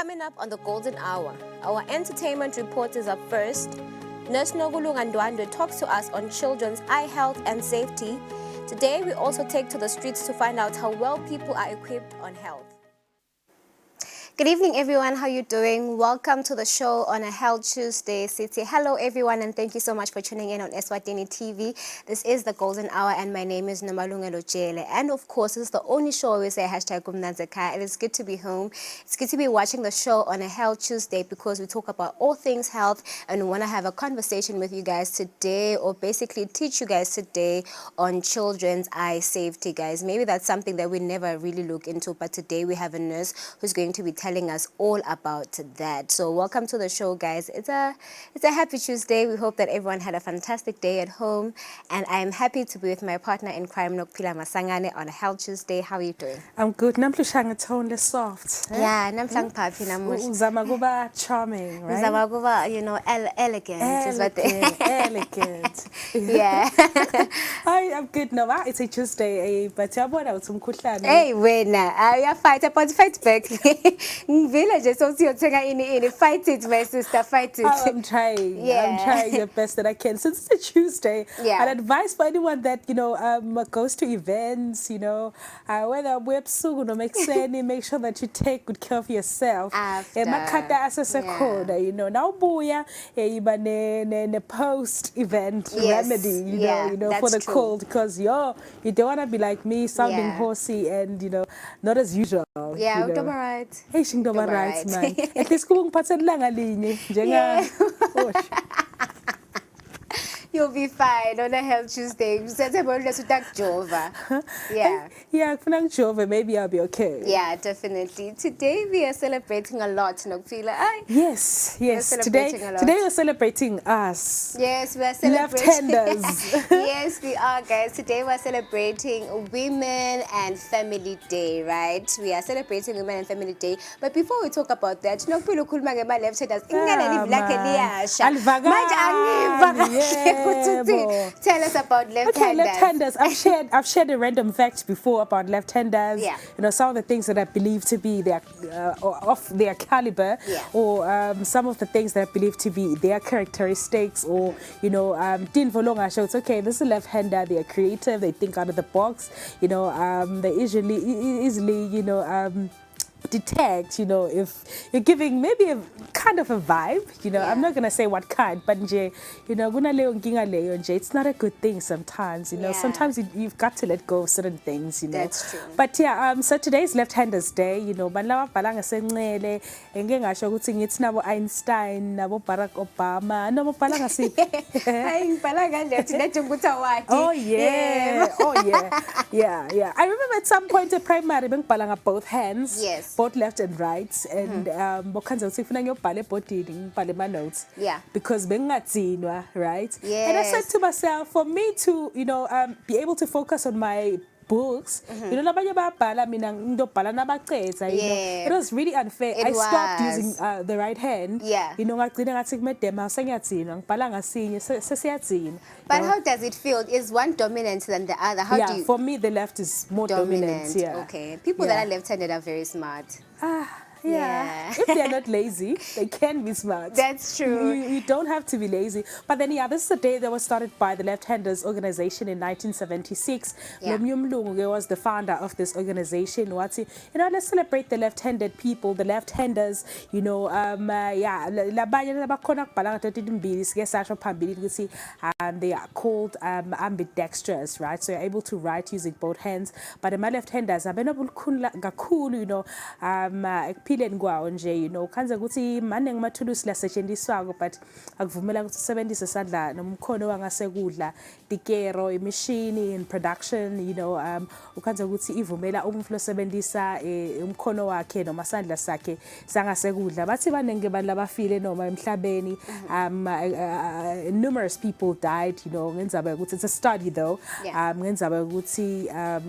Coming up on the Golden Hour, our entertainment reporters are first. Nurse Nogulu Ngandwandwe talks to us on children's eye health and safety. Today, we also take to the streets to find out how well people are equipped on health. Good evening, everyone. How you doing? Welcome to the show on a Health Tuesday. City. Hello, everyone, and thank you so much for tuning in on Eswatini TV. This is the Golden Hour, and my name is Nomalungelo Jele. And of course, this is the only show where we say hashtag Kumnanzeka. It is good to be home. It's good to be watching the show on a Health Tuesday because we talk about all things health, and we want to have a conversation with you guys today, or basically teach you guys today on children's eye safety, guys. Maybe that's something that we never really look into, but today we have a nurse who's going to be telling us all about that. So welcome to the show, guys. It's a happy Tuesday. We hope that everyone had a fantastic day at home, and I am happy to be with my partner in crime, Nokpila Masangane, on a Health Tuesday. How are you doing? I'm good. Namhlushanga toneless soft. Yeah, namhlang papi namuhla. Uzamaguba charming, right? Uzamaguba, elegant. Elegant. Yeah. Hi, I'm good. No, it's a Tuesday, but yabona uthumkhuhlane. Hey, wena, I fight back. Village, so fight it, my sister, fight it. I'm trying. Yeah. I'm trying the best that I can. Since it's a Tuesday, yeah. I'd advise for anyone that goes to events, whether we're make sure that you take good care of yourself. After. Now buya even post-event remedy, for the cold, because you don't want to be like me, sounding horsey and not as usual. Yeah, right. Hey, shingdoba right, man. At least kung patsadlanga linye. You'll be fine on a Health Tuesday. Yeah. Yeah, maybe I'll be okay. Yeah, definitely. Today we are celebrating a lot, Nokpila. Yes. Today we're celebrating us. Yes, we are celebrating. Left-handers. Yes, we are, guys. Today we are celebrating Women and Family Day, right? We are celebrating Women and Family Day. But before we talk about that, Nokpila kulma ngema left-handers. Tell us about left-handers. Okay, left-handers. I've shared a random fact before about left-handers. Yeah. Some of the things that I believe to be their of their caliber, or some of the things that I believe to be their characteristics, or didn't for long. It's okay. This is a left-hander. They are creative. They think out of the box. They easily detect, if you're giving maybe a kind of a vibe, I'm not going to say what kind, but it's not a good thing sometimes, sometimes you've got to let go of certain things, That's true. But so today's Left-Handers Day, banlawa balanga senqele, ngengasho ukuthi ngithi nabo Einstein, nabo Barack Obama, nabo balanga siphi? Hayi balanga lethi ukuthi awadi. Oh yeah. Yeah. I remember at some point in primary bengibhala both hands. Yes. Both left and right, and bokhanza ukuthi ngifuna ngiyobhala ebhodini ngibhale my notes, because bengatsinwa, right? Yes. And I said to myself, for me to be able to focus on my books, labanye bayabhala mina ngidobhala nabacetha, it was really unfair. I stopped using the right hand. Ngagcina ngathi kumedema sengiyatsinwa ngibhala ngasinye sesiyatsinwa. But how does it feel? Is one dominant than the other? How do you? For me the left is more dominant. Okay. People that are left-handed are very smart. Yeah. If they're not lazy, they can be smart. That's true. You don't have to be lazy. But then, this is a day that was started by the Left-Handers Organization in 1976. Lomnyumlungu was the founder of this organization. Let's celebrate the left-handed people, the left-handers. They are called ambidextrous, right? So you're able to write using both hands. But the left-handers are phileni kwawo nje khanza ukuthi manje ngamathulusi lasetshenziswako, but akuvumela ukuthi usebenzise isandla nomkhono wangasekudla, tikero, imishini in production, ukhanza ukuthi ivumela umuntu losebenzisa umkhono wakhe noma isandla sakhe sangasekudla. Bathi banenge abantu labafile noma emhlabeni, numerous people died, ngenzaba ukuthi it's a study though, ngenzaba ukuthi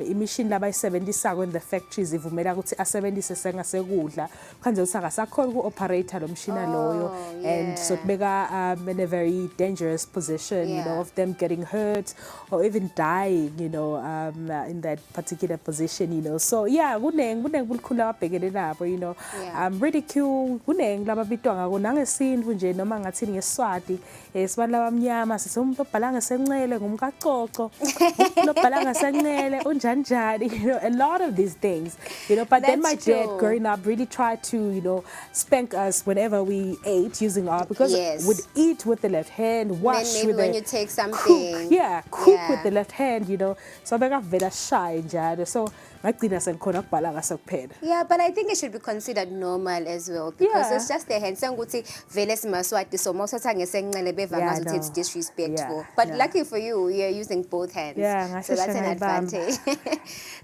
imishini labayisebenzisako in the factories ivumela ukuthi asebenzise sangasekudla khanze usangasakhona uku-operator lo mshina loyo and so tibeka in a very dangerous position, you know, of them getting hurt or even dying, you know, in that particular position, you know. So yeah, kuneng bulukhulu ababhekene nabo, you know. Ridicule kuneng lababitwa ngako nangesintu nje noma ngathi ngeSiswati sibantu labamnyama sithi umuntu obhala ngesenxele ngumkacoco umuntu obhala ngesenxele unjanjani, you know, a lot of these things, you know. But then my dad growing up really tried to, you know, spank us whenever we ate using our, because we'd eat with the left hand, wash maybe with when the you take something cook with the left hand, you know. So bekavela shy njalo, so magcina sengikhona ukubhala ngaso kuphela. Yeah, but I think it should be considered normal as well, because it's just a hand. Senguthi vele simaSwati so mawusatha ngesenxele beva ngazuthi it's disrespectful. But lucky for you, you're using both hands. So that's an advantage.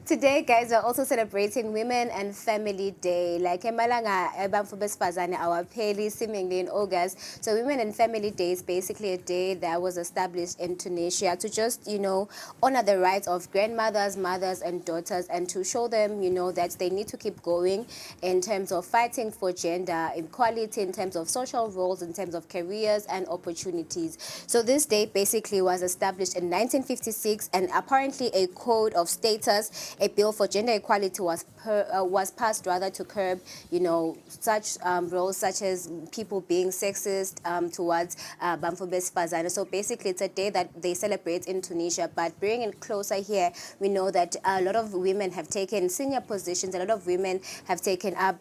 Today, guys, we're also celebrating Women and Family Day. Like emalanga ebamfu besifazane awapheli seemingly in August. So Women and Family Day is basically a day that was established in Tunisia to just, you know, honor the rights of grandmothers, mothers, and daughters, and to show them, you know, that they need to keep going in terms of fighting for gender equality, in terms of social roles, in terms of careers and opportunities. So this day basically was established in 1956, and apparently a code of status, a bill for gender equality was passed rather to curb, you know, such roles such as people being sexist towards Bamfo Besifazane. So basically it's a day that they celebrate in Tunisia, but bringing it closer here, we know that a lot of women have taken senior positions, a lot of women have taken up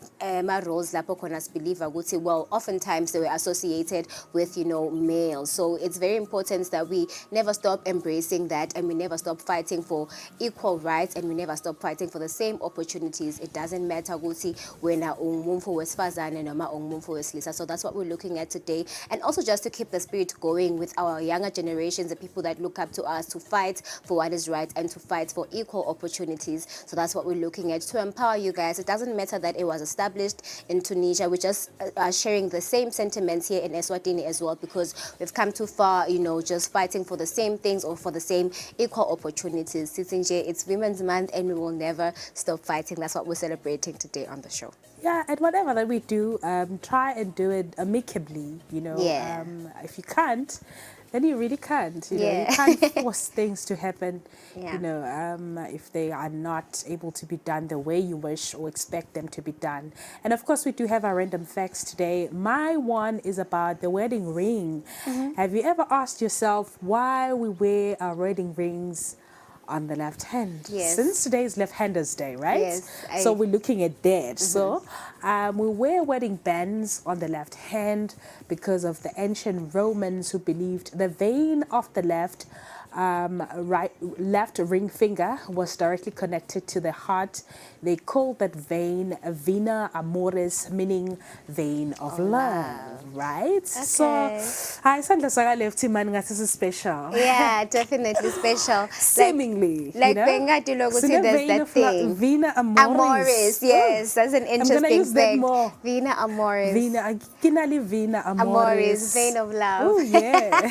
roles lapho khona sibelieve ukuthi, well, oftentimes they were associated with, you know, males. So it's very important that we never stop embracing that, and we never stop fighting for equal rights, and we never stop fighting for the same opportunities. It doesn't matter ukuthi wena ungumfu wesifazane noma ungumfu wesilisa. So that's what we're looking at today, and also just to keep the spirit going with our younger generations, the people that look up to us, to fight for what is right and to fight for equal opportunities. So that's what we're looking at, to empower you guys. It doesn't matter that it was established in Tunisia. We're just sharing the same sentiments here in Eswatini as well, because we've come too far, you know, just fighting for the same things or for the same equal opportunities. It's Women's Month, and we will never stop fighting. That's what we're celebrating today on the show. Yeah, and whatever that we do, try and do it amicably, you know. If you can't, then you really can't. You know, you can't force things to happen. You know, if they are not able to be done the way you wish or expect them to be done. And of course, we do have our random facts today. My one is about the wedding ring. Have you ever asked yourself why we wear our wedding rings on the left hand? Since today is Left-Handers Day, right? So we're looking at that. So we wear wedding bands on the left hand because of the ancient Romans who believed the vein of the left ring finger was directly connected to the heart. They called that vein vena amoris, meaning vein of love, right? So isandla saka left man ngathi is special. Yeah, definitely special. Seemingly, like you know? Benga there's that thing. Vena amoris. Yes, that's an interesting I'm gonna use that fact. more. Vena amoris. Vena amoris. Vein of love. Oh yeah.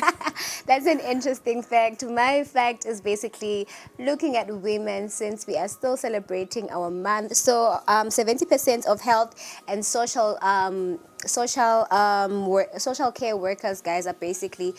That's an interesting fact. My fact is basically looking at women, since we are still celebrating our month. So 70% of health and social care workers, guys, are basically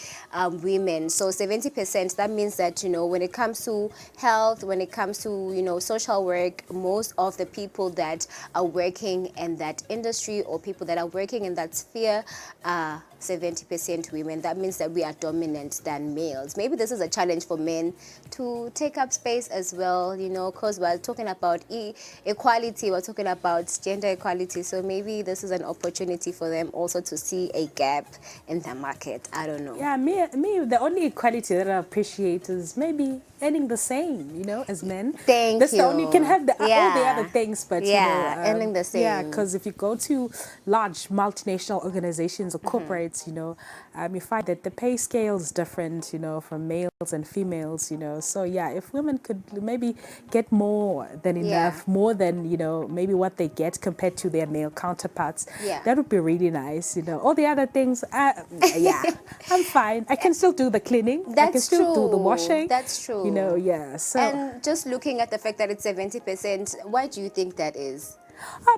women. So 70%, that means that, you know, when it comes to health, when it comes to, you know, social work, most of the people that are working in that industry or people that are working in that sphere are 70% women. That means that we are dominant than males. Maybe this is a challenge for men to take up space as well, you know, because we're talking about equality, we're talking about gender equality. So maybe this is an opportunity for them also to see a gap in the market. I don't know. Yeah, me, the only equality that I appreciate is maybe earning the same, you know, as men. That's the only, you can have all the other things, but you know, earning the same. Yeah, because if you go to large multinational organizations or corporates, you know, you find that the pay scale is different, you know, from males and females, you know. So yeah, if women could maybe get more than enough, more than, you know, maybe what they get compared to their male counterparts, that would be really nice, you know. All the other things, I'm fine. I can still do the cleaning. I can still do the washing. That's true. You know, yeah. So, and just looking at the fact that it's 70%, why do you think that is?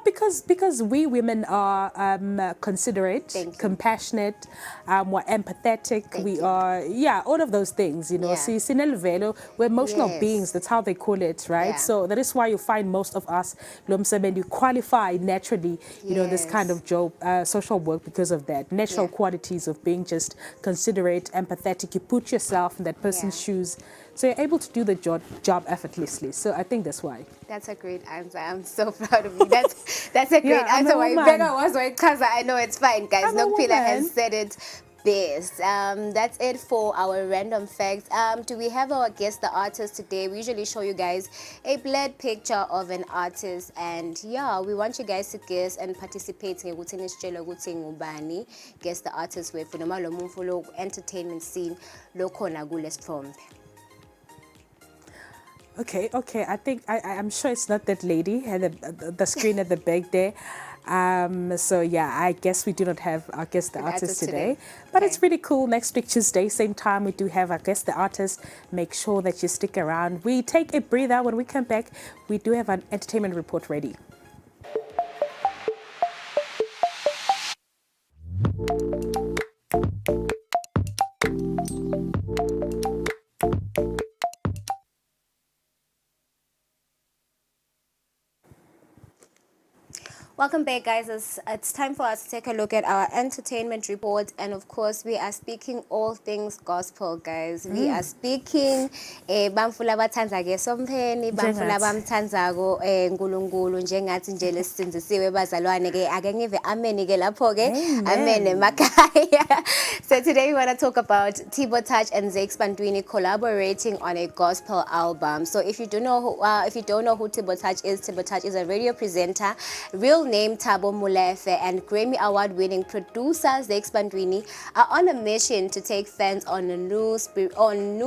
Because we women are considerate, compassionate, we're empathetic, we are, all of those things, you know. See, sinelvelo, we're emotional beings, that's how they call it, right? So that is why you find most of us, you qualify naturally, you know, this kind of job, social work because of that. Natural qualities of being just considerate, empathetic, you put yourself in that person's shoes. So you're able to do the job effortlessly. So I think that's why. That's a great answer. I'm so proud of you. That's a great answer. I know it's fine, guys. Nokpila has said it best. That's it for our random facts. Do we have our guest, the artist, today? We usually show you guys a blurred picture of an artist, and we want you guys to guess and participate. Guess the artist with entertainment scene lokhona kule sithombe. Okay. I'm sure it's not that lady at the screen at the back there. So I guess we do not have our guest the artist today. But it's really cool. Next week Tuesday, same time, we do have our guest the artist. Make sure that you stick around. We take a breather. When we come back, we do have an entertainment report ready. Welcome back, guys. It's time for us to take a look at our entertainment report, and of course we are speaking all things gospel, guys. We are speaking bamfula bathanza ke sompheni, bamfula bamthanzako uNkulunkulu njengathi nje lesinzisiwe bazalwane ke ake ngive amen ke lapho ke amen emakhaya. So today we want to talk about Tibo Touch and Eswatini collaborating on a gospel album. So if you don't know who Tibo Touch is a radio presenter, real name Thabo Molefe, and Grammy Award-winning producers Eswatini are on a mission to take fans on new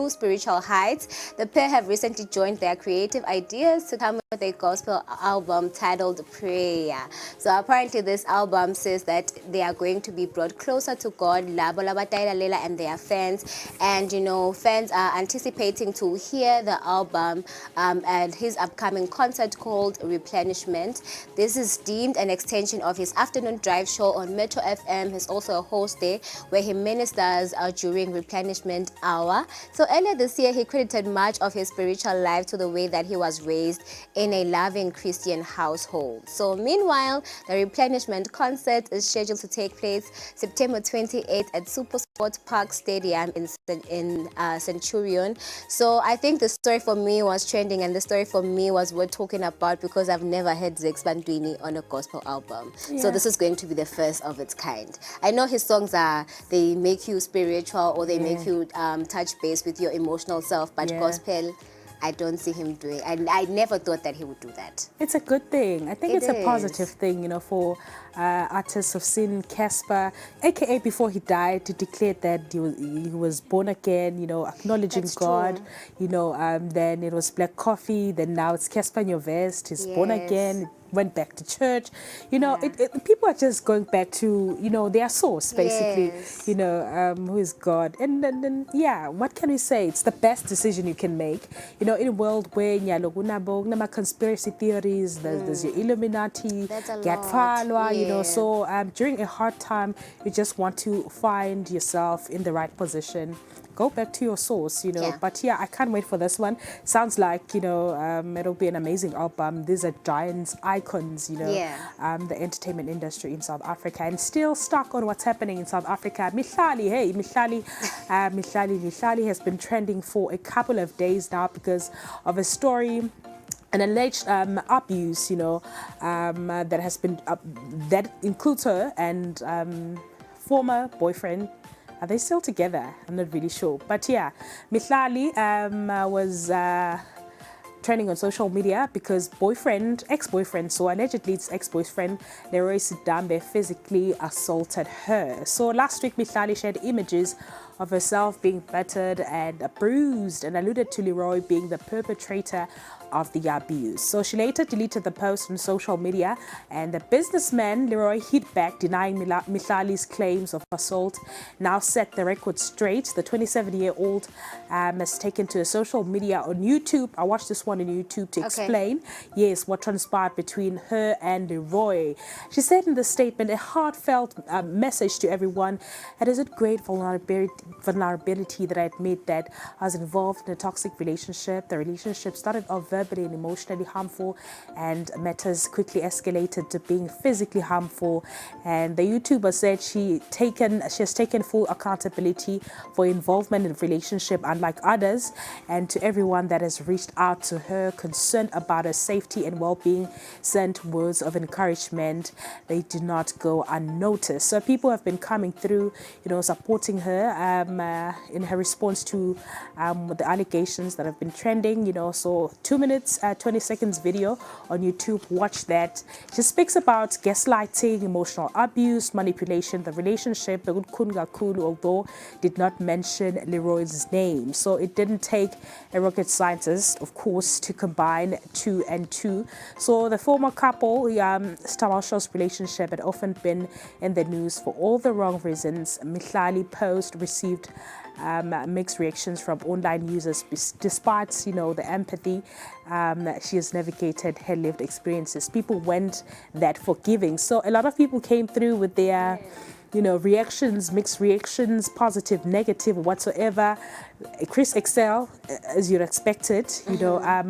spiritual heights. The pair have recently joined their creative ideas to come with a gospel album titled Prayer. So apparently this album says that they are going to be brought closer to God, Labo Labatayla Lela, and their fans. And you know, fans are anticipating to hear the album at his upcoming concert called Replenishment. This is deemed an extension of his afternoon drive show on Metro FM. He's also a host there where he ministers during Replenishment Hour. So earlier this year, he credited much of his spiritual life to the way that he was raised in a loving Christian household. So meanwhile, the Replenishment concert is scheduled to take place September 28th at SuperSport Park Stadium in Centurion. So I think the story for me was trending, and the story for me was worth talking about because I've never heard Eswatini on a gospel album. So this is going to be the first of its kind. I know his songs they make you spiritual, or they make you touch base with your emotional self, but gospel, I don't see him doing. I never thought that he would do that. It's a good thing. I think it's a positive thing, you know, for artists of sin. Casper, aka before he died, he declared that he was born again, you know, acknowledging God. True. You know, then it was Black Coffee, then now it's Casper in Your Vest. He's born again, went back to church. You know, people are just going back to, you know, their source, basically, you know, who is God. And then, what can we say? It's the best decision you can make. You know, in a world where conspiracy theories, there's your Illuminati, you know, so during a hard time, you just want to find yourself in the right position. Go back to your source, you know. But I can't wait for this one. Sounds like, you know, it'll be an amazing album. These are giants, icons, you know, the entertainment industry in South Africa. And still stuck on what's happening in South Africa. Mihlali has been trending for a couple of days now because of a story, an alleged abuse, you know, that has been, that includes her and former boyfriend. Are they still together? I'm not really sure. But Mihlali was trending on social media because ex-boyfriend, so allegedly it's ex-boyfriend, Leroy Sidambe physically assaulted her. So last week, Mihlali shared images of herself being battered and bruised and alluded to Leroy being the perpetrator of the abuse. So she later deleted the post on social media, and the businessman Leroy hit back, denying Mihlali's claims of assault. Now set the record straight. The 27-year-old has taken to social media on YouTube. I watched this one on YouTube to explain, yes, what transpired between her and Leroy. She said in the statement, a heartfelt message to everyone. It is a great vulnerability that I admit that I was involved in a toxic relationship. The relationship started off verbally and emotionally harmful, and matters quickly escalated to being physically harmful. And the YouTuber said she has taken full accountability for involvement in the relationship, unlike others. And to everyone that has reached out to her concerned about her safety and well-being, sent words of encouragement. They do not go unnoticed. So people have been coming through, supporting her in her response to the allegations that have been trending. So 2 minutes 20 seconds video on YouTube. Watch that. She speaks about gaslighting, emotional abuse, manipulation, the relationship, although did not mention Leroy's name. So it didn't take a rocket scientist, of course, to combine 2 and 2. So the former couple, Stamalsho's relationship had often been in the news for all the wrong reasons. Mihlali post received mixed reactions from online users, despite the empathy she has navigated her lived experiences. People weren't that forgiving. So a lot of people came through with their reactions, mixed reactions, positive, negative, whatsoever. Chris Excel, as you'd expected,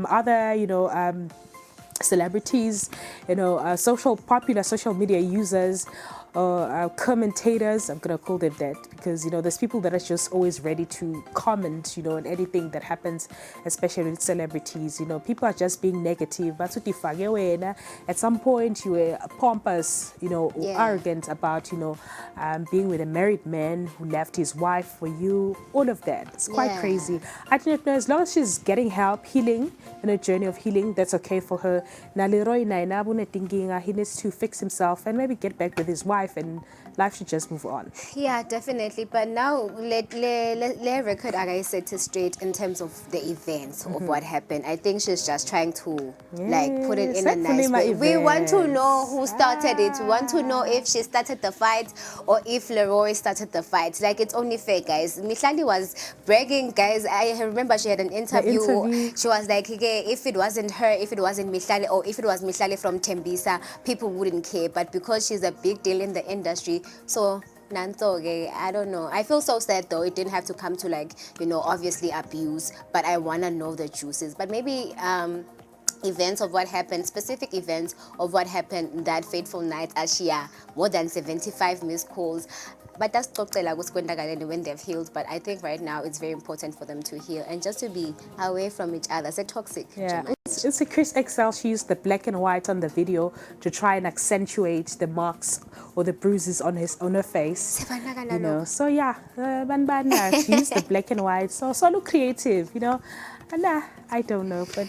other celebrities, popular social media users, commentators, I'm gonna call them that, because there's people that are just always ready to comment on anything that happens, especially with celebrities. People are just being negative. But at some point you were pompous, or arrogant about being with a married man who left his wife for you. All of that, it's quite crazy. I don't know, as long as she's getting help, healing, in a journey of healing, that's okay for her. Now Leroy he needs to fix himself and maybe get back with his wife, and life should just move on. Yeah, definitely. But now let record I set it straight in terms of the events of what happened. I think she's just trying to put it in a nice way. We want to know who started it. We want to know if she started the fight or if Leroy started the fight. Like, it's only fair, guys. Mihlali was bragging, guys. I remember she had an interview. She was like, okay, if it wasn't her, if it wasn't Mihlali, or if it was Mihlali from Tembisa, people wouldn't care. But because she's a big deal in the industry, so I don't know. I feel so sad though. It didn't have to come to obviously abuse, but I want to know the juices. But maybe events of what happened, specific events of what happened that fateful night, Ashia, more than 75 missed calls. But that's when they've healed. But I think right now it's very important for them to heal and just to be away from each other. It's a toxic. Yeah, it's a Chris Excel. She used the black and white on the video to try and accentuate the marks or the bruises on her face. So yeah, she used the black and white. So look creative, And I don't know, but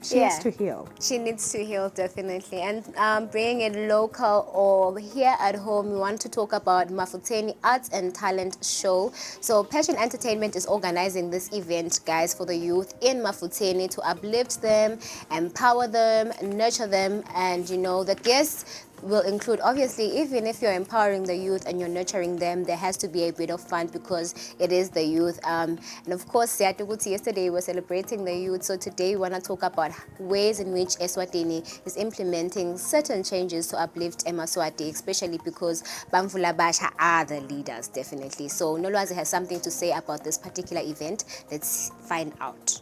she has to heal. She needs to heal, definitely. And bringing it local or here at home, we want to talk about Mafuteni Arts and Talent Show. So Passion Entertainment is organizing this event, guys, for the youth in Mafuteni to uplift them, empower them, nurture them. And, the guests will include, obviously, even if you're empowering the youth and you're nurturing them, there has to be a bit of fun because it is the youth. And of course, yesterday we were celebrating the youth. So today we want to talk about ways in which Eswatini is implementing certain changes to uplift Emaswati, especially because Bamvula Basha are the leaders, definitely. So Nolwazi has something to say about this particular event. Let's find out.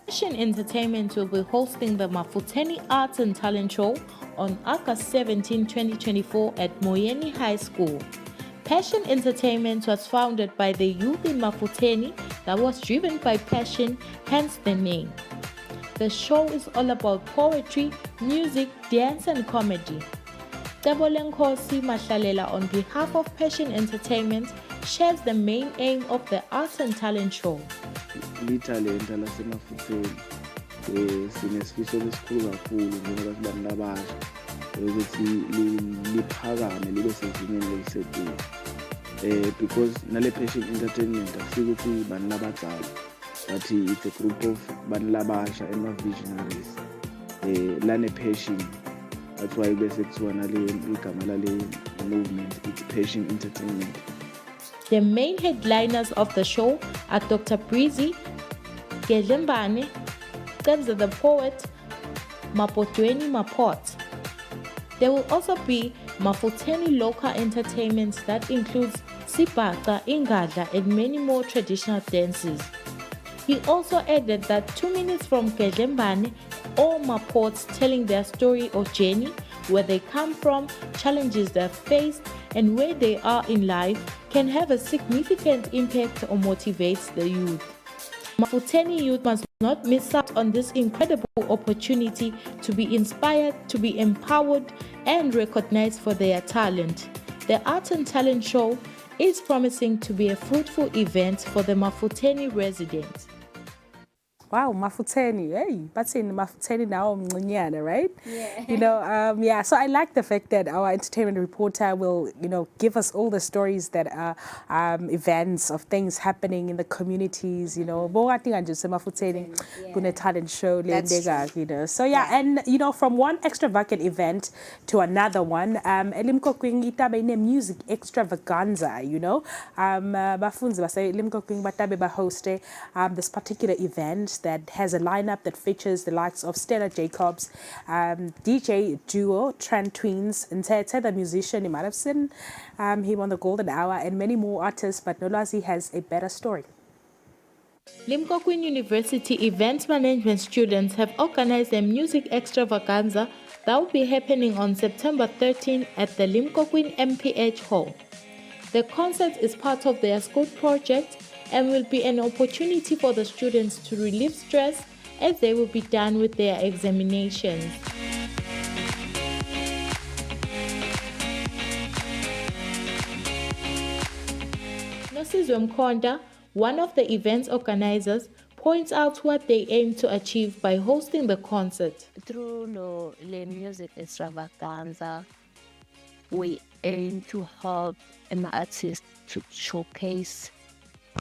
Passion Entertainment will be hosting the Mafuteni Arts and Talent Show on August 17, 2024 at Moyeni High School. Passion Entertainment was founded by the youth in Mafuteni that was driven by passion, hence the name. The show is all about poetry, music, dance and comedy. Tebolenkosi Mashalela, on behalf of Passion Entertainment, shares the main aim of the Arts and Talent Show. Talent lasemafuteni sinesifiso esikhulu kakhulu njengoba sibantu abasha ukuthi liphakame libe sezingeni eliseduzane. because nale Passion Entertainment akusiko ukuthi bani labadzala, but it's a group of bani labasha ema-visionaries lane passion. That's why bese kuthiwa nale igama lale movement, it's Passion Entertainment. The main headliners of the show are Dr. Breezy, Gedlembane, Cebza the Poet, Mapotweni Mapot. There will also be Mafuteni local entertainment that includes Sibaka, Ingadla, and many more traditional dances. He also added that 2 minutes from Gedlembane, all Mapots telling their story or journey, where they come from, challenges they have faced, and where they are in life, can have a significant impact or motivates the youth. Mafuteni youth must not miss out on this incredible opportunity to be inspired, to be empowered, and recognized for their talent. The Art and Talent Show is promising to be a fruitful event for the Mafuteni residents. Wow, Mafuteni, hey, but in Mafuteni now, right? Yeah. So I like the fact that our entertainment reporter will, give us all the stories that are events of things happening in the communities, Mafuteni, Gune talent show, So and from one extravagant event to another one, Elimko Kwing itabe ne music extravaganza, Bafunzi basa Elimko Kwing batabe ba hoste this particular event that has a lineup that features the likes of Stella Jacobs, DJ duo Trent Twins, and the musician, you might have seen him on the Golden Hour, and many more artists, but Nolazi has a better story. Limpopo University event management students have organized a music extravaganza that will be happening on September 13 at the Limpopo MPH Hall. The concert is part of their school project and will be an opportunity for the students to relieve stress as they will be done with their examinations. Nosizwe Mkhonda, one of the event's organizers, points out what they aim to achieve by hosting the concert. Through the music extravaganza, we aim to help an artist to showcase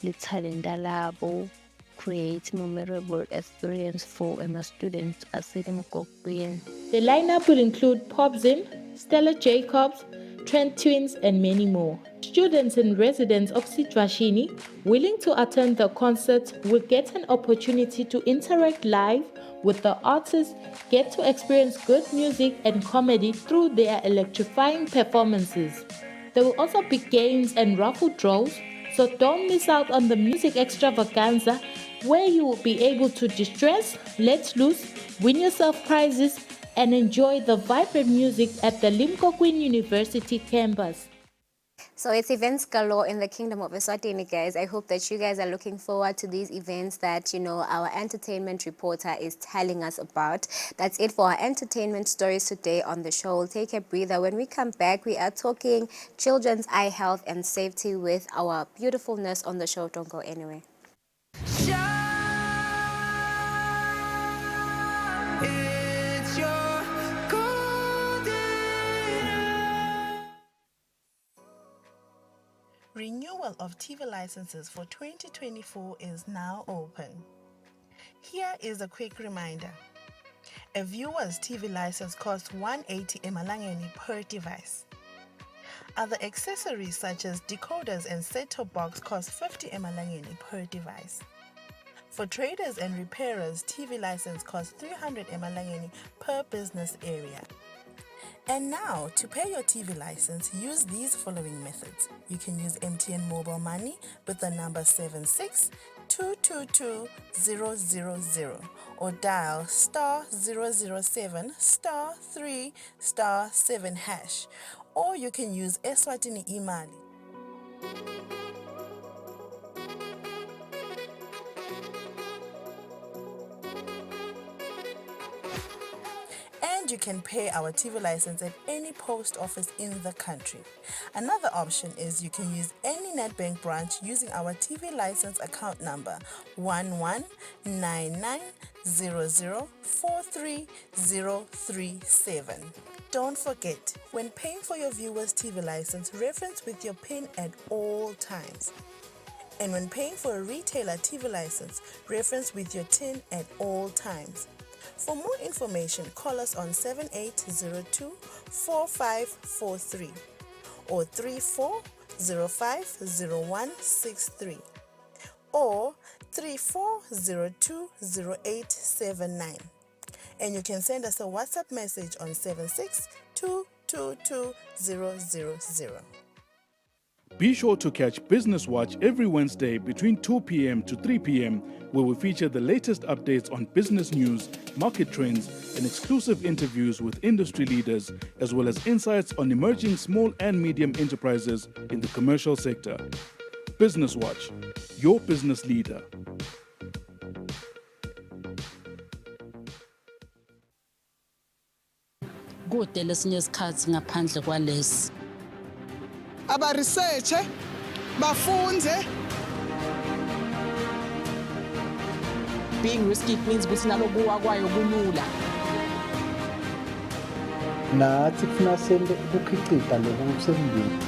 the talent labo, create memorable experience for students as Limpopo. The lineup will include Popzin, Stella Jacobs, Trent Twins, and many more. Students and residents of Eswatini willing to attend the concert will get an opportunity to interact live with the artists, get to experience good music and comedy through their electrifying performances. There will also be games and raffle draws, so don't miss out on the music extravaganza where you will be able to distress, let loose, win yourself prizes, and enjoy the vibrant music at the Limpopo University campus. So it's events galore in the Kingdom of Eswatini, guys. I hope that you guys are looking forward to these events that, our entertainment reporter is telling us about. That's it for our entertainment stories today on the show. We'll take a breather. When we come back, we are talking children's eye health and safety with our beautiful nurse on the show. Don't go anywhere. Renewal of TV licenses for 2024 is now open. Here is a quick reminder. A viewer's TV license costs 180 emalangeni per device. Other accessories such as decoders and set-top box cost 50 emalangeni per device. For traders and repairers, TV license costs 300 emalangeni per business area. And now, to pay your TV license, use these following methods. You can use MTN Mobile Money with the number 762222000 or dial *007 *3 *7#, or you can use Eswatini Imali. And you can pay our TV license at any post office in the country. Another option is you can use any Nedbank branch using our TV license account number 1199 43037. Don't forget, when paying for your viewer's TV license, reference with your PIN at all times. And when paying for a retailer TV license, reference with your TIN at all times. For more information, call us on 7802-4543 or 34050163 or 34020879. And you can send us a WhatsApp message on 762222000. Be sure to catch Business Watch every Wednesday between 2 p.m. to 3 p.m., where we feature the latest updates on business news, market trends, and exclusive interviews with industry leaders, as well as insights on emerging small and medium enterprises in the commercial sector. Business Watch, your business leader. Kude lesinye isikhathi ngaphandle kwalesi. Aba research bafunze. Being risky means ukuthi nalokuwa kwayo kulula. Nathi kufuna sende ukukhicita lokhu kusendlini.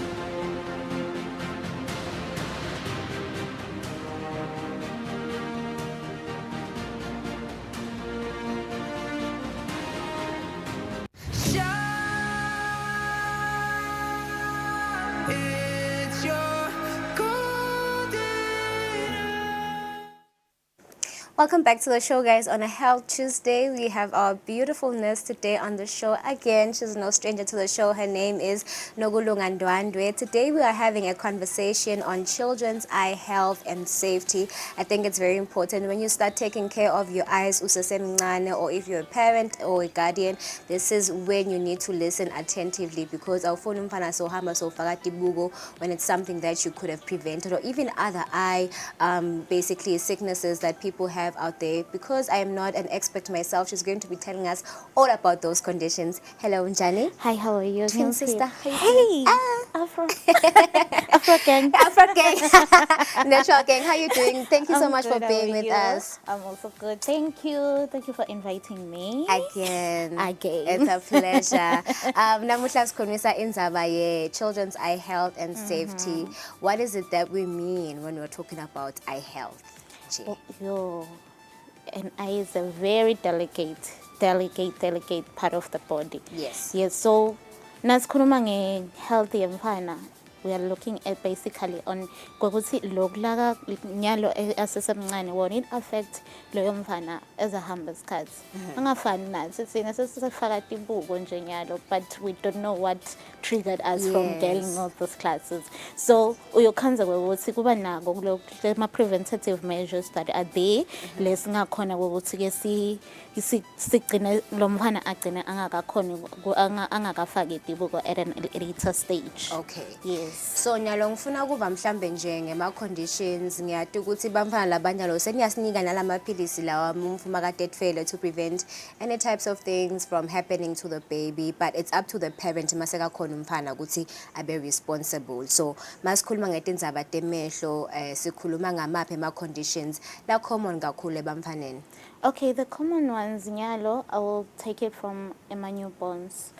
Welcome back to the show, guys. On a Health Tuesday, we have our beautiful nurse today on the show again. She's no stranger to the show. Her name is Nogulunga Ndwandwe. Today we are having a conversation on children's eye health and safety. I think it's very important when you start taking care of your eyes, usesemncane, or if you're a parent or a guardian, this is when you need to listen attentively, because awufuni umfana sohamba sofaka tibuko when it's something that you could have prevented, or even other eye basically sicknesses that people have out there. Because I am not an expert myself, she's going to be telling us all about those conditions. Hello, Njani. Hi, how are you? Twin sister. How you Hey, Afro. Afro gang. Afro gang. Natural gang. How you doing? Thank you so I'm much for good, being how are with you? us. I'm also good. Thank you. Thank you for inviting me. Again. Again. It's a pleasure. Namuhla sikhulumisa indaba ye children's eye health and safety. What is it that we mean when we're talking about eye health? An eye is a very delicate part of the body. Yes. Yes. So, nasikhuluma nge-healthy yomfana, we are looking at basically on kokuthi lokulaga nyalo asesemncane wona it affect loyo mfana ezahamba isikhathi. Angafani nathi sina sesifaka tibuko nje nyalo, but we don't know what triggered us from getting all those classes. So uyokhanza ukuthi kuba nako kulokho ma preventative measures that are there lesingakhona ukuthi ke sigcine lo mfana agcine angakafaki tibuko at an later stage. Okay. Yes. So nyalo ngifuna kuva mhlambe nje ngema conditions ngiyati ukuthi bamfana labanyalo seniyasinika nalamaphilisi lawa umfuma kade etfele to prevent any types of things from happening to the baby, but it's up to the parent maseka khona umfana ukuthi abe responsible. So masikhuluma ngetindzaba temehlo sikhuluma ngamaphi ama conditions la common kakhulu ebamfaneni. Okay, the common ones, Nyalo, I will take it from my newborns.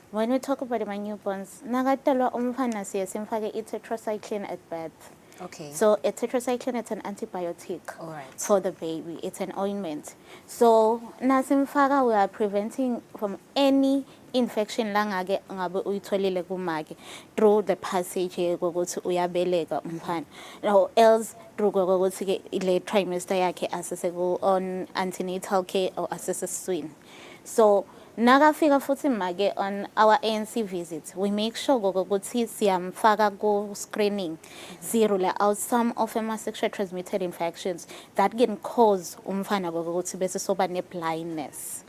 When we talk about my newborns, nagatalo umfana siya simfake tetracycline at birth. Okay. So a tetracycline is an antibiotic Alright. for the baby. It's an ointment. So nasimfaka, we are preventing from any infection langage ngabe uyitholile kumake through the passage ukuthi uyabeleka umfana. Now else through ukuthi ke ile trimester yakhe asese on antenatal care or asese swing. So nakafika futhi make on our ANC visits, we make sure ukuthi siyamfaka ku screening, rule out some of them sexually transmitted infections that can cause umfana ukuthi bese soba ne blindness.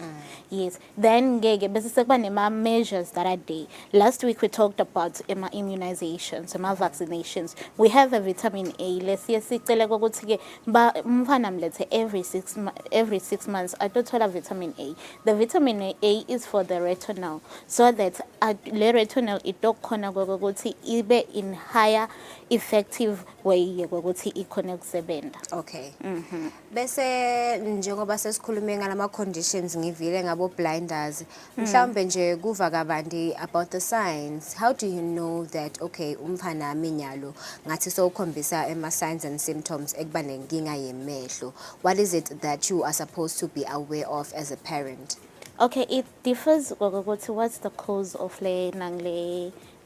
Yes. Then ngeke bese sekuba nema measures that are there. Last week we talked about immunizations, vaccinations. We have a vitamin A. Let's see sicela ukuthi ke umfana mlethe every 6 months atothola vitamin A. The vitamin A A is for the retinol, so that le retinol itokhona ukuthi ibe in higher effective way ukuthi ikhona ukusebenza. Okay. Bese njengoba sesikhulume ngalama conditions ngivile ngabo blinders. Mhlawumbe nje kuva kabandi about the signs. How do you know that okay umfana minyalo ngathi sokhombisa ema signs and symptoms ekuba nenkinga yemehlo? What is it that you are supposed to be aware of as a parent? Okay, it differs ukuthi what's the cause of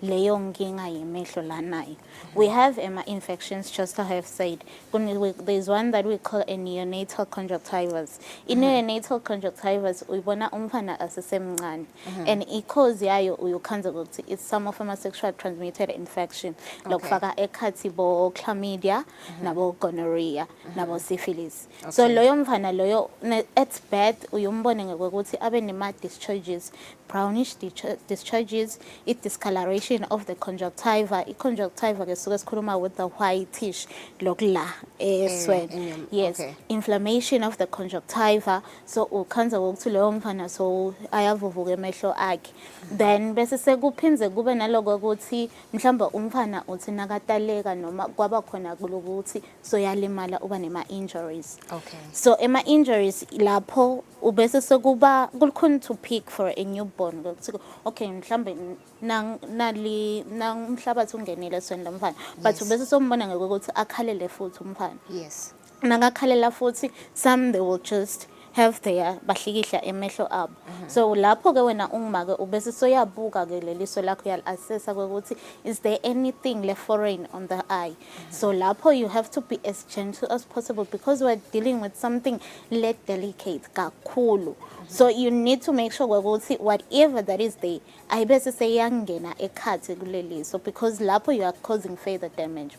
leyo nkinga yemehlo lanayo. We have infections, just as I have said. There's one that we call a neonatal conjunctivitis. In neonatal conjunctivitis, uyibona umfana asesemncane, and i-cause yayo uyukhanza ukuthi it's some of a sexual transmitted infection. Lokufaka ekhathi bo chlamydia, nabo gonorrhea, nabo syphilis. So loyo mfana loyo at birth uyombone ngokuthi abe nema discharges, brownish discharges, it discoloration of the conjunctiva. I-conjunctiva ke suka sikhuluma with the whitish lokla eswen. Yes, inflammation of the conjunctiva. So ukhanza ukuthi leyo mfana so ayavuvuka emehlo akhe. Then bese sekuphinze kube naloko ukuthi mhlamba umfana uthi nakataleka noma kwaba khona kulokuthi so yalimala uba nema injuries. Okay. So ema injuries lapho ubese sekuba kukhona to pick for a newborn ukuthi okay mhlambe nali umhlabathi ungenile esweni lomfana, but ubese sombona ngokuthi akhalele futhi umfana. Yes. Nakakhalela futhi some they will just have their bahlikihla emehlo abo. So lapho ke wena ungumake ubese soyabuka ke leliso lakho yal assessa ukuthi is there anything left foreign on the eye. So lapho you have to be as gentle as possible because we're dealing with something less delicate kakhulu. So you need to make sure ukuthi whatever that is there ayibese seyangena ekhathi kuleliso because lapho you are causing further damage.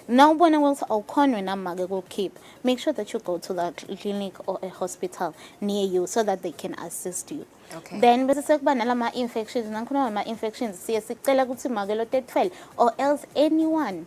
Now ubona ukuthi awukhona wena make ku keep, make sure that you go to the clinic or a hospital near you so that they can assist you. Okay. Then bese sekuba nalama infections, nakhona ama infections siye sicela ukuthi make lo tetfele or else anyone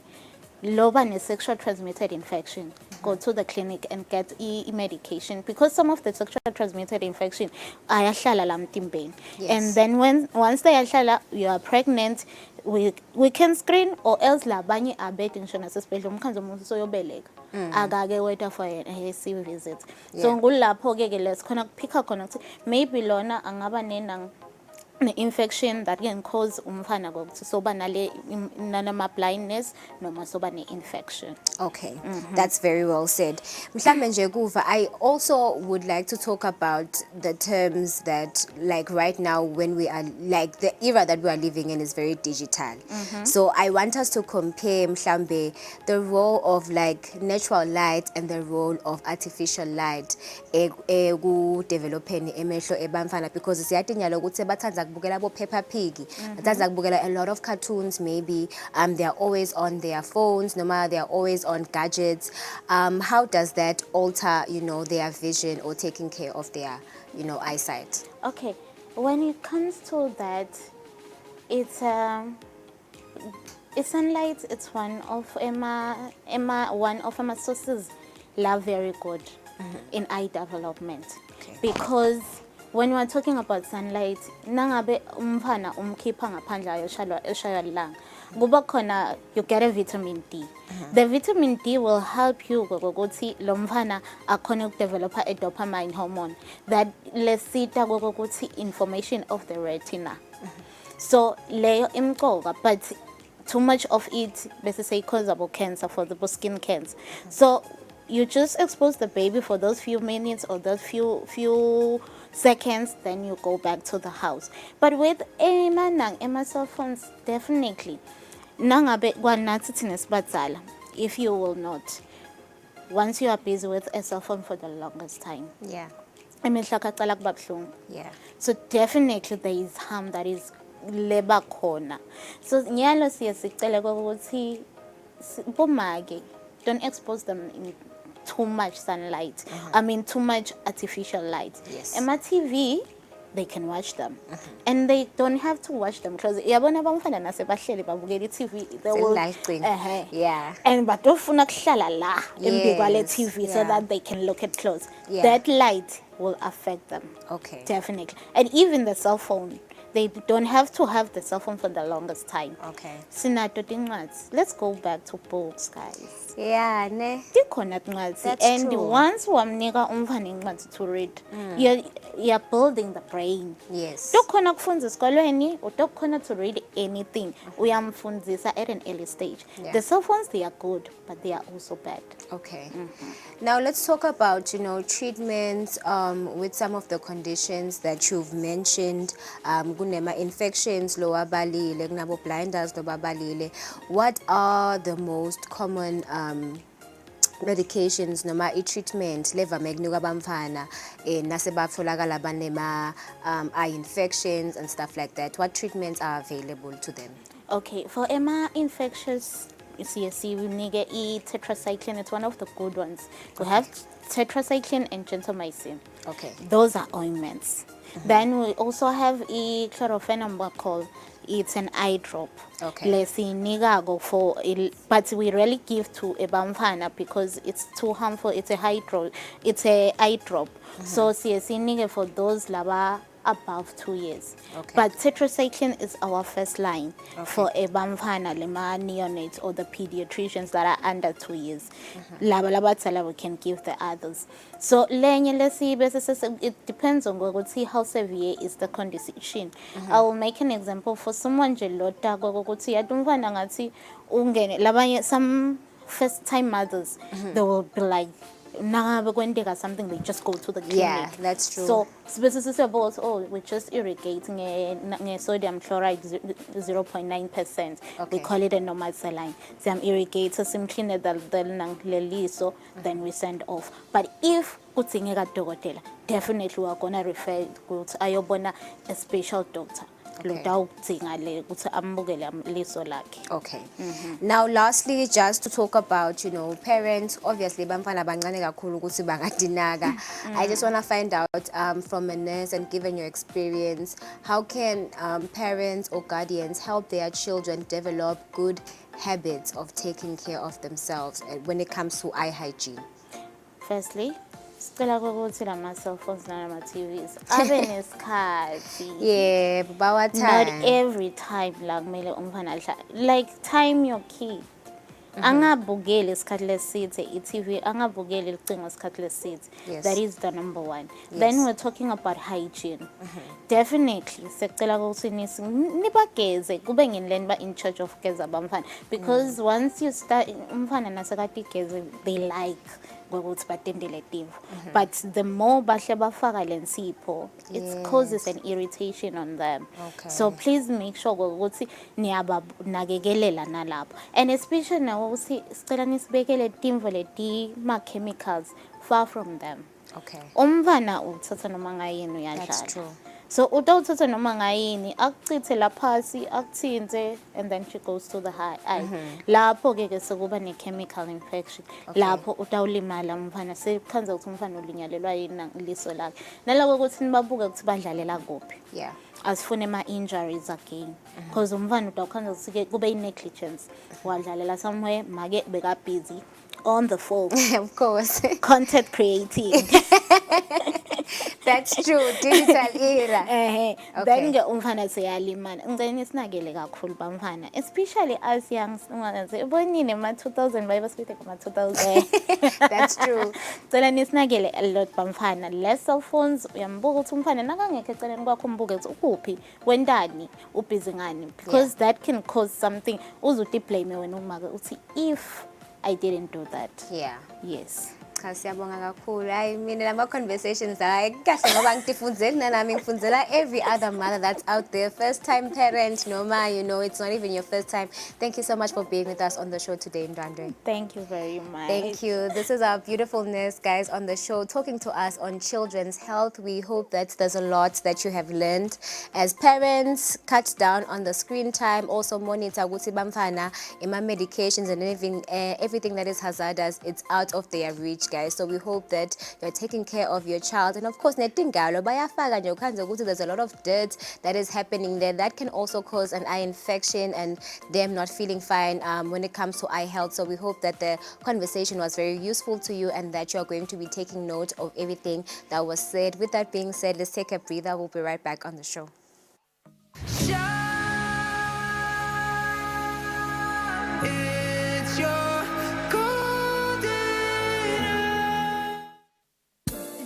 loba ne sexual transmitted infection, go to the clinic and get medication because some of the sexual transmitted infection ayahlala la mtimbeni. And then once they ayahlala, you are pregnant, we can screen or else labanye abete ngisho nasesibhedlela umkhanzo umuntu soyobeleka akake wait for a C visit. So ngulapho ke let's khona kuphika khona ukuthi maybe lona angaba nenang infection that can cause umfana ukuthi soba nale nanama blindness noma soba ne infection. Okay, that's very well said. Mhlambe nje kuva, I also would like to talk about the terms that like right now when we are like the era that we are living in is very digital. So I want us to compare mhlambe the role of like natural light and the role of artificial light egu developing emehlo ebamfana because siyatinyala ukuthi bathanza kubukela bo Peppa Pig, bathanza kubukela a lot of cartoons, maybe they are always on their phones, no matter they are always on gadgets. How does that alter, you know, their vision or taking care of their, you know, eyesight? Okay, when it comes to that, it's sunlight. It's one of one of my sources are very good in eye development because when we are talking about sunlight, nangabe umfana umkhipha ngaphandle ayoshalwa lilanga, kuba khona you get a vitamin D. The vitamin D will help you ukuthi lo mfana akhona ukudevelop a dopamine hormone that lesita ukuthi information of the retina. So leyo imqoka, but too much of it bese say causable cancer for the skin cancer. So you just expose the baby for those few minutes or those few seconds, then you go back to the house. But with Emma cell phones, definitely. If you will not, once you are busy with a cell phone for the longest time. Yeah. Yeah. So definitely there is harm that is leba khona. So nyalo siyasicela ukuthi bomake don't expose them in too much sunlight. I mean too much artificial light. Yes. Ema TV they can watch them. And they don't have to watch them because yabona abamfana nasebahleli babukela i-TV they will Yeah. and batofuna kuhlala la embi kwale Yes, TV so yeah. that they can look at clothes. Yeah. That light will affect them. Okay. Definitely. And even the cell phone, they don't have to have the cell phone for the longest time. Okay. Sinato tincwadzi. Let's go back to books, guys. Yeah, ne. Tikhona tincwadzi. That's And true. once wamnika umfana incwadzi to read, you're building the brain. Yes. Tokhona kufundza esikolweni, utokhona to read anything. Uyamfundzisa at an early stage. Yeah. The cell phones, they are good, but they are also bad. Okay. Now let's talk about, treatments with some of the conditions that you've mentioned. Kunema infections lo wabalile, kunabo blinders lo babalile. What are the most common medications noma i-treatment levame kunikwa abamfana nasebatholakala banema eye infections and stuff like that? What treatments are available to them? Okay, for Emma infectious CSC, we need tetracycline. It's one of the good ones. We have tetracycline and gentamicin. Okay. Those are ointments. Then we also have a chlorophenol. It's an eye drop. Okay. But we rarely give to a bamfana because it's too harmful. It's a eye drop. So CSC for those laba above 2 years. Okay. But tetracycline is our first line for a bamfana, lema neonates or the pediatricians that are under 2 years. Laba labatala we can give the others. So it depends on what see how severe is the condition. I will make an example for someone jelota some first time mothers they will be like when they got something, they just go to the clinic. Yeah, that's true. So, we're just irrigating a sodium chloride 0.9%. Okay. We call it a normal saline. So, I'm irrigating some cleaner so then we send off. But if definitely we're going to refer to a special doctor. Okay. Okay. Now lastly, just to talk about, parents, obviously bamfana bancane kakhulu ukuthi bangadinaga. I just want to find out from a nurse, and given your experience, how can parents or guardians help their children develop good habits of taking care of themselves when it comes to eye hygiene? Firstly, sicela ukuthi lama cell phones nama TVs abe nesikhathi. Yeah, bawa time. Not every time la kumele umfana like time your key. Angabukeli isikhathi lesithe iTV, angabukeli icingo isikhathi lesithe. Yes. That is the number one. Yes. Then we're talking about hygiene. Definitely sicela ukuthi nibageze kube nginileni ba in charge of geza bamfana, because once you start umfana nasekati geze they like ukuthi batendele TV. But the more bahle bafaka lensipho, it causes an irritation on them. Okay. So please make sure ukuthi niyabakekelela nalapho, and especially now ukuthi sicela nisibekele timvo leti ma chemicals far from them. Okay. Umfana uthatha noma ngayini uyadlala. That's true. So utawuthatha noma ngayini akuchithe la phasi akuthinte and then she goes to the eye. Lapho ke sekuba ne chemical infection. Lapho utawulimala umfana sekhanza ukuthi umfana ulinyalelwa yini liso lakhe. Naloko ukuthi nibabuke ukuthi badlalela kuphi. Yeah. Asifune ma injuries again, because umfana utawukhanza ukuthi kube negligence wadlalela somewhere make beka busy on the phone. Of course. Content creating. That's true. Digital era. Then ke umfana seyalimala. Ngicela sinakele kakhulu bamfana, especially as young bonini ma 2000 bayibasiphethe ma 2000. That's true. Cela nisinakele a lot bamfana. Less cell phones uyambuka ukuthi umfana nakangekho eceleni kwakho umbuke ukuthi ukuphi wendani ubhizi ngani, because that can cause something uzuthi blame wena umake uthi if I didn't do that. Yeah. Yes. Siyabonga kakhulu. I mean, lama conversations kahle ngoba ngifundzela nami ngifundzela every other mother that's out there, first time parent noma it's not even your first time. Thank you so much for being with us on the show today, Ndwandwe. Thank you very much. Thank you. This is our beautiful nurse, guys, on the show talking to us on children's health. We hope that there's a lot that you have learned as parents. Cut down on the screen time, also monitor ukuthi bamfana ima medications and everything that is hazardous, it's out of their reach. guys. So we hope that you're taking care of your child. And of course, netingalo bayafaka nje ukhanze ukuthi there's a lot of dirt that is happening there that can also cause an eye infection and them not feeling fine when it comes to eye health. So we hope that the conversation was very useful to you and that you're going to be taking note of everything that was said. With that being said, let's take a breather. We'll be right back on the show. It's your golden hour.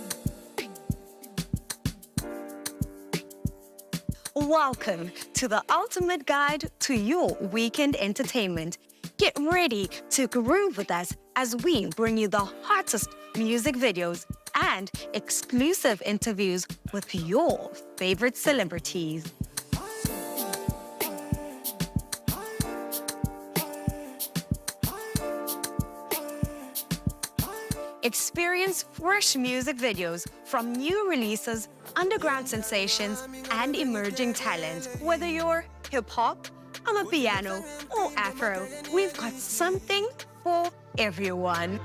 Welcome to the ultimate guide to your weekend entertainment. Get ready to groove with us as we bring you the hottest music videos and exclusive interviews with your favorite celebrities. Experience fresh music videos from new releases, underground sensations, and emerging talent. Whether you're hip-hop, amapiano, or afro, we've got something for everyone.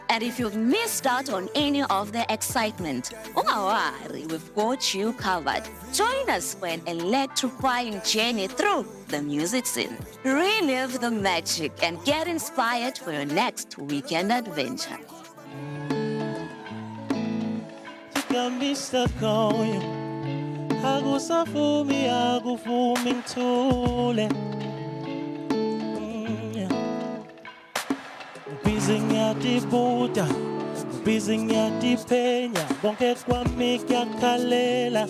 And if you've missed out on any of the excitement, don't worry, we've got you covered. Join us for an electrifying journey through the music scene. Relive the magic and get inspired for your next weekend adventure. You can be stuck on you. Agusafumi, agufumi ntule. Bizinyati buta, bizinyati penya, bonke kwami kyakalela.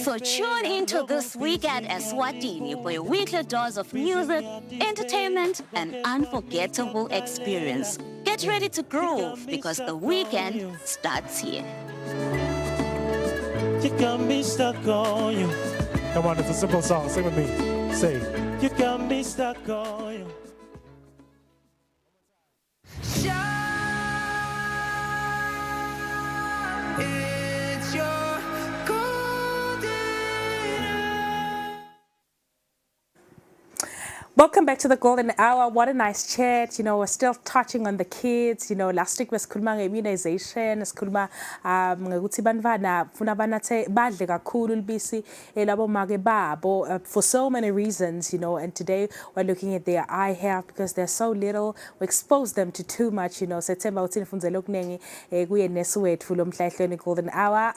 So tune into This Week at Eswatini for a weekly dose of music, entertainment, and unforgettable experience. Get ready to groove because the weekend starts here. You can be stuck on you. Come on, it's a simple song. Sing with me. Say, you can be stuck on you. It's your golden hour. Welcome back to the Golden Hour. What a nice chat. You know, we're still touching on the kids. You know, last week wesikhuluma nge-immunization, sikhuluma ngokuthi bantwana funa banathe badle kakhulu ubisi labo make babo for so many reasons, you know, and today we're looking at their eye health because they're so little. We expose them to too much, you know. Sethemba uthi nifundzele okuningi kuye nesi wethu lo mhla ehlweni Golden Hour.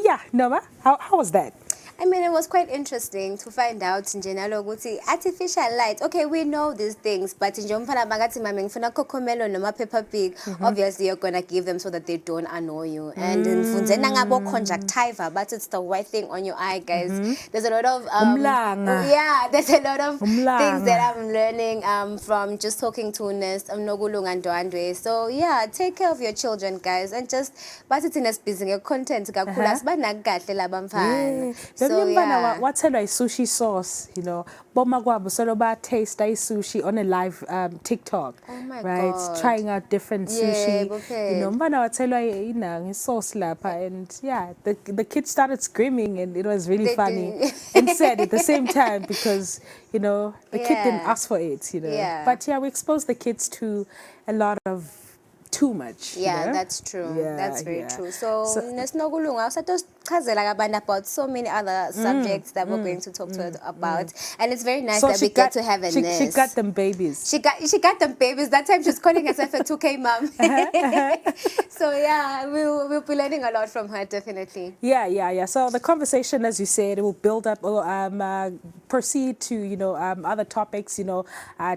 Yeah, Noma, how was that? I mean, it was quite interesting to find out njenalo ukuthi artificial light. Okay, we know these things, but nje umfana bakathi mama ngifuna cocomelon noma Peppa Pig, obviously you're going to give them so that they don't annoy you. And ngifunze nangabo conjunctiva, but it's the white thing on your eye, guys. There's a lot of yeah, there's a lot of things that I'm learning from just talking to Nest Nokulunga Ndwandwe. So yeah, take care of your children, guys, and just but it's in a busy content kakhulu asibanakahle labamfana. So yeah, wathelwa sushi sauce, you know. Boma kwabo solo ba taste sushi on a live TikTok. Oh my right? God. Trying out different sushi. Okay. You know, mbana wathelwa ina sauce lapha, and yeah, the kids started screaming and it was really funny and sad at the same time because, you know, the kid didn't ask for it, you know. Yeah. But yeah, we exposed the kids to a lot of too much. Yeah, you know? that's true. Yeah, that's very yeah. true. So nesinokulunga usatochazela about so many other subjects that we're going to talk to her about, and it's very nice that we get to have a nurse. She got them babies. She got them babies. That time she's calling herself a 2K mom. So yeah, we'll be learning a lot from her, definitely. Yeah. So the conversation, as you said, it will build up, proceed to, you know, other topics, you know,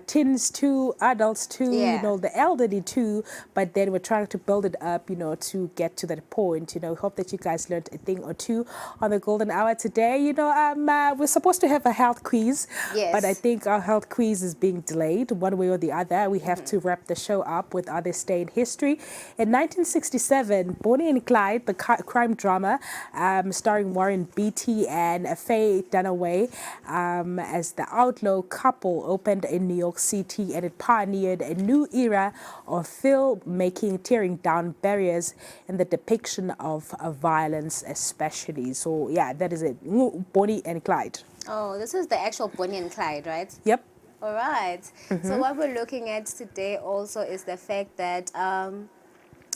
teens too, adults too, you know, the elderly too. But but then we're trying to build it up, to get to that point. Hope that you guys learned a thing or two on the Golden Hour today. We're supposed to have a health quiz, Yes. but I think our health quiz is being delayed one way or the other. We have to wrap the show up with other stay in history. In 1967, Bonnie and Clyde, the crime drama, starring Warren Beatty and Faye Dunaway, as the outlaw couple, opened in New York City, and it pioneered a new era of filmmaking, tearing down barriers in the depiction of violence, especially. So yeah, that is it. Bonnie and Clyde. Oh, this is the actual Bonnie and Clyde, right? Yep. All right. So what we're looking at today also is the fact that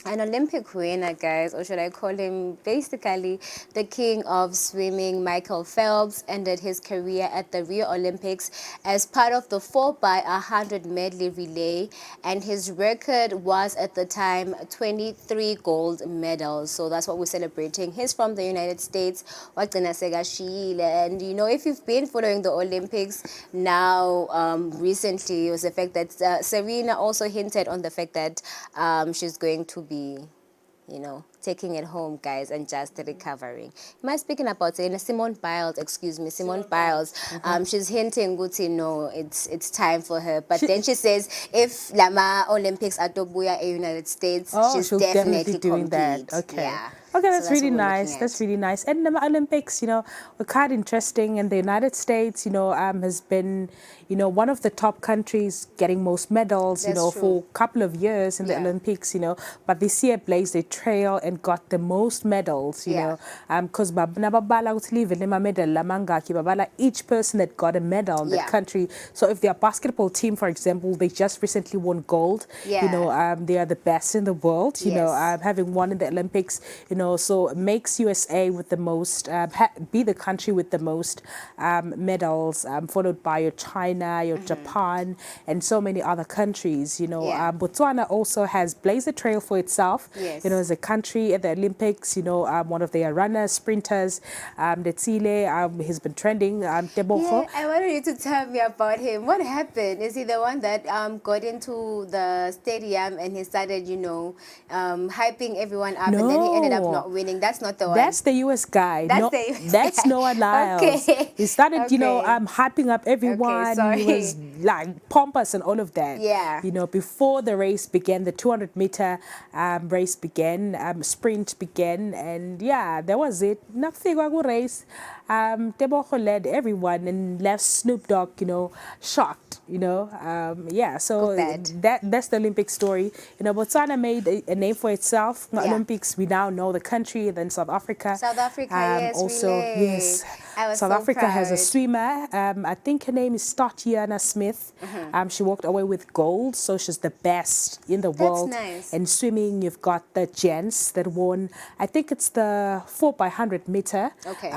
an Olympic winner, guys, or should I call him basically the king of swimming, Michael Phelps, ended his career at the Rio Olympics as part of the 4x100 medley relay, and his record was at the time 23 gold medals. So that's what we're celebrating. He's from the United States, and if you've been following the Olympics now, recently, it was the fact that Serena also hinted on the fact that she's going to be, taking it home, guys, and just recovering. Am I speaking about Simone Biles? Excuse me, Simone Biles. She's hinting, no, it's time for her. But then she says, if Lama Olympics are Tobuya in United States, she's she'll definitely doing complete. that. Okay. Yeah. Okay, So that's really what we're nice. looking That's at. really nice. And the Olympics, were quite interesting. And the United States, has been, one of the top countries getting most medals, That's for true. a couple of years in the Yeah. Olympics, But this year blazed a trail and got the most medals, Yeah. because each person that got a medal in Yeah. that country. So if their basketball team, for example, they just recently won gold, Yeah. they are the best in the world, Yes. having won in the Olympics, so it makes USA with the most, be the country with the most medals, followed by your China, your Japan, and so many other countries. Yeah. Botswana also has blazed a trail for itself. Yes. As a country at the Olympics. One of their runners, sprinters, Letsile, he's been trending. Tebogo. Yeah, I wanted you to tell me about him. What happened? Is he the one that got into the stadium and he started, hyping everyone up, and then he ended up not winning? That's not the one. That's the US guy. That's the US That's guy. Noah Lyles. Okay. He started, Okay. hyping up everyone. sorry. He was like pompous and all of that. Yeah. Before the race began, the 200-meter race began, sprint began, and yeah, that was it. Nakufika race. Tebogo led everyone and left Snoop Dogg, shocked. So that's the Olympic story. Botswana made a name for itself. Yeah. Olympics, we now know the country. Then South Africa. South Africa, yes, also relay. yes. I was South so Africa has a proud. swimmer. I think her name is Statiana Smith. She walked away with gold, so she's the best in the world. nice. In swimming, you've got the gents that won. I think it's the 4x100 meter. Okay.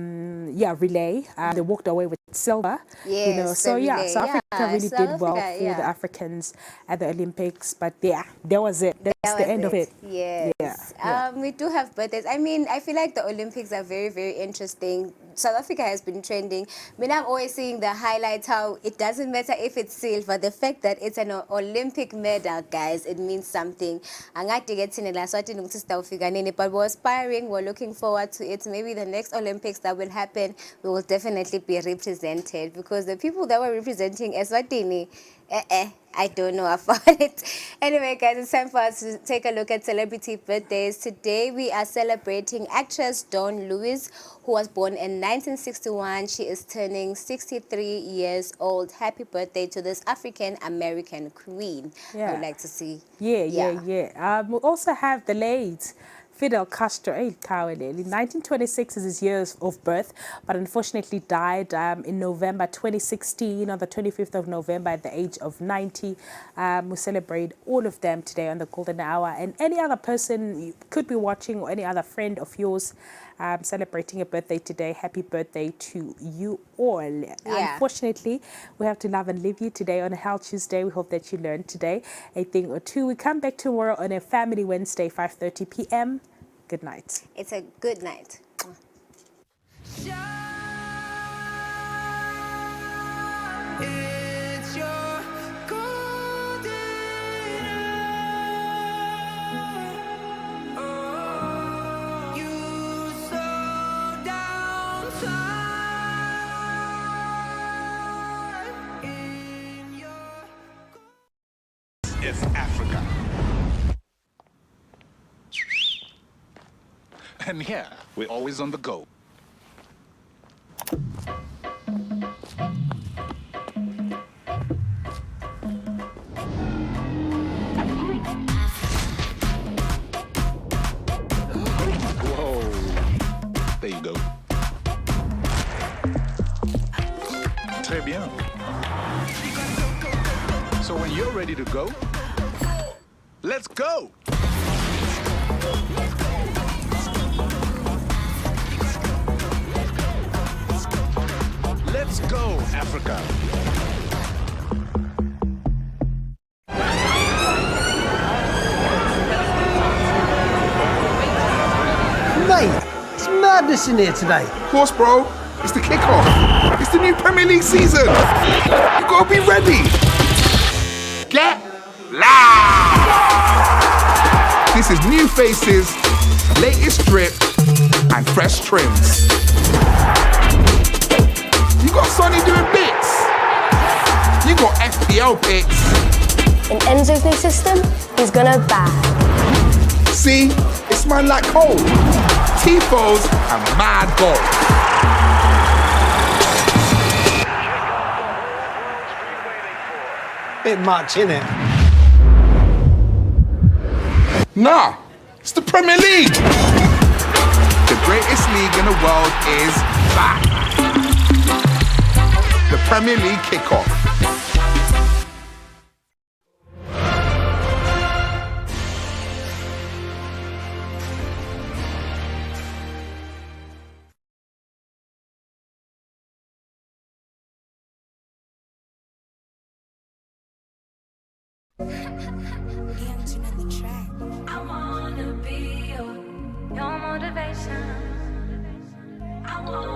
Relay. They walked away with silver. Yes, So the yeah, relay. South Africa Yeah, really South did well Africa, for yeah. the Africans at the Olympics. But yeah, that was it. That's That the was end of it. Yes. Yeah. We do have birthdays. I mean, I feel like the Olympics are very, very interesting. South Africa has been trending. I mean, I'm always seeing the highlights, how it doesn't matter if it's silver. The fact that it's an Olympic medal, guys, it means something. But we're aspiring. We're looking forward to it. Maybe the next Olympics that will happen, we will definitely be represented, because the people that were representing Eswatini, I don't know about it. Anyway, guys, it's time for us to take a look at celebrity birthdays. Today, we are celebrating actress Dawn Lewis, who was born in 1961. She is turning 63 years old. Happy birthday to this African-American queen. I would like to see. Yeah. We also have the late Fidel Castro. 1926 is his year of birth, but unfortunately died in November 2016, on the 25th of November, at the age of 90. We celebrate all of them today on the Golden Hour, and any other person you could be watching, or any other friend of yours celebrating a birthday today. Happy birthday to you all. Unfortunately, we have to love and leave you today on a Health Tuesday. We hope that you learned today a thing or two. We come back tomorrow on a Family Wednesday, 5:30 p.m. Good night. It's a good night. It's your golden hour. And here, we're always on the go. Whoa. There you go. Très bien. So when you're ready to go, let's go! Let's go, Africa! Mate, it's madness in here today. Of course, bro. It's the kickoff. It's the new Premier League season. You gotta be ready. Get loud! This is new faces, latest drip, and fresh trims. You got Sonny doing bits. You got FPL picks. In Enzo's new system, he's gonna bag. See, it's man like Cole, Tifos, and mad goal. Bit much, innit? Nah, it's the Premier League. The greatest league in the world is back. The Premier League kickoff. I wanna be your motivation. I wanna